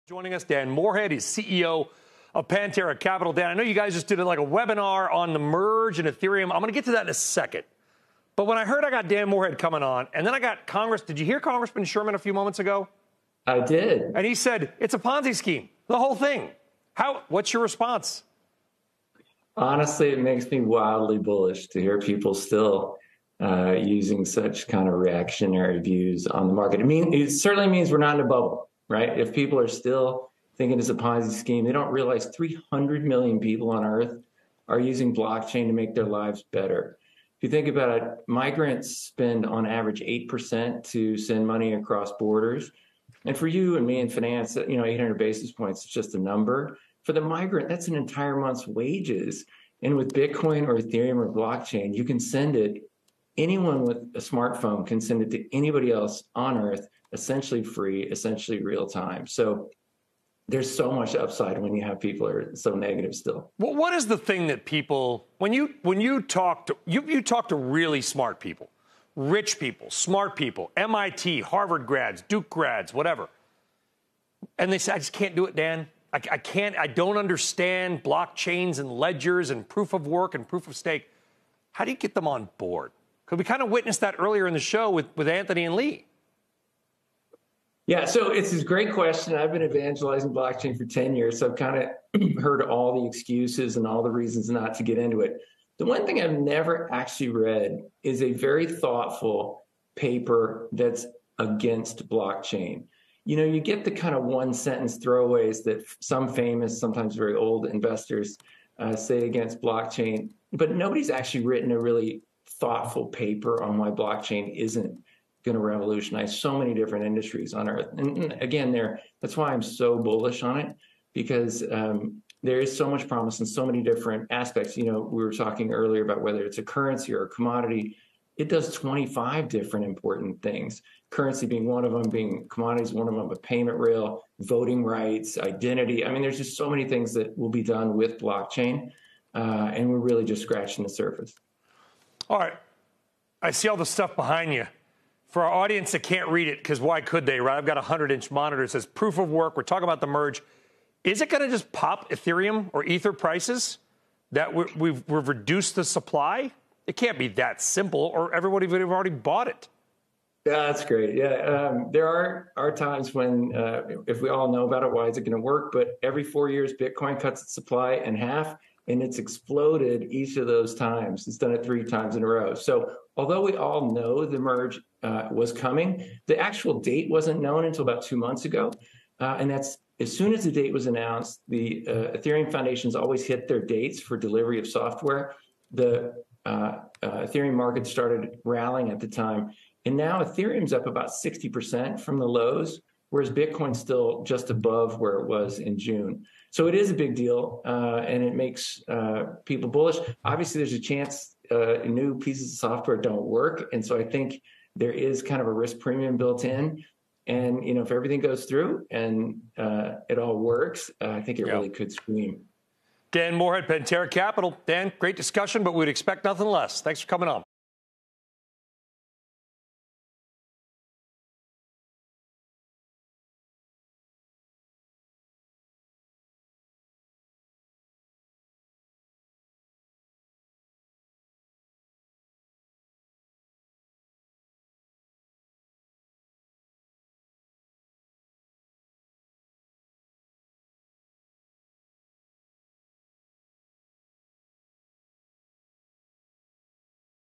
Joining us, Dan Morehead, he's CEO of Pantera Capital. Dan, I know you guys just did like a webinar on the merge and Ethereum. I'm going to get to that in a second. But when I heard I got Dan Morehead coming on, and then I got did you hear Congressman Sherman a few moments ago? I did. And he said, it's a Ponzi scheme, the whole thing. What's your response? Honestly, it makes me wildly bullish to hear people still using such kind of reactionary views on the market. It certainly means we're not in a bubble, right? If people are still thinking it's a Ponzi scheme, they don't realize 300 million people on Earth are using blockchain to make their lives better. If you think about it, migrants spend on average 8% to send money across borders. And for you and me in finance, 800 basis points is just a number. For the migrant, that's an entire month's wages. And with Bitcoin or Ethereum or blockchain, you can send it. Anyone with a smartphone can send it to anybody else on Earth, essentially free, essentially real time. So there's so much upside when you have people who are so negative still. Well, what is the thing that people, when you talk to really smart people, rich people, smart people, MIT, Harvard grads, Duke grads, whatever, and they say, I just can't do it, Dan. I don't understand blockchains and ledgers and proof of work and proof of stake. How do you get them on board? Because we kind of witnessed that earlier in the show with Anthony and Lee. Yeah, so it's a great question. I've been evangelizing blockchain for 10 years, so I've kind of heard all the excuses and all the reasons not to get into it. The one thing I've never actually read is a very thoughtful paper that's against blockchain. You get the kind of one-sentence throwaways that some famous, sometimes very old investors say against blockchain, but nobody's actually written a really thoughtful paper on why blockchain isn't going to revolutionize so many different industries on Earth. And again, that's why I'm so bullish on it, because there is so much promise in so many different aspects. We were talking earlier about whether it's a currency or a commodity. It does 25 different important things. Currency being one of them, being commodities one of them, a payment rail, voting rights, identity. There's just so many things that will be done with blockchain, and we're really just scratching the surface. All right. I see all the stuff behind you. For our audience that can't read it, because why could they, right? I've got a 100-inch monitor. It says proof of work. We're talking about the merge. Is it going to just pop Ethereum or Ether prices that we've reduced the supply? It can't be that simple, or everybody would have already bought it. Yeah, that's great. Yeah, there are times when, if we all know about it, why is it going to work? But every 4 years, Bitcoin cuts its supply in half, and it's exploded each of those times. It's done it 3 times in a row. So although we all know the merge was coming, the actual date wasn't known until about 2 months ago. And that's as soon as the date was announced, the Ethereum foundations always hit their dates for delivery of software. The Ethereum market started rallying at the time. And now Ethereum's up about 60% from the lows, whereas Bitcoin's still just above where it was in June. So it is a big deal, and it makes people bullish. Obviously, there's a chance new pieces of software don't work. And so I think there is kind of a risk premium built in. And, if everything goes through and it all works, I think it really could scream. Dan Morehead, Pantera Capital. Dan, great discussion, but we'd expect nothing less. Thanks for coming on.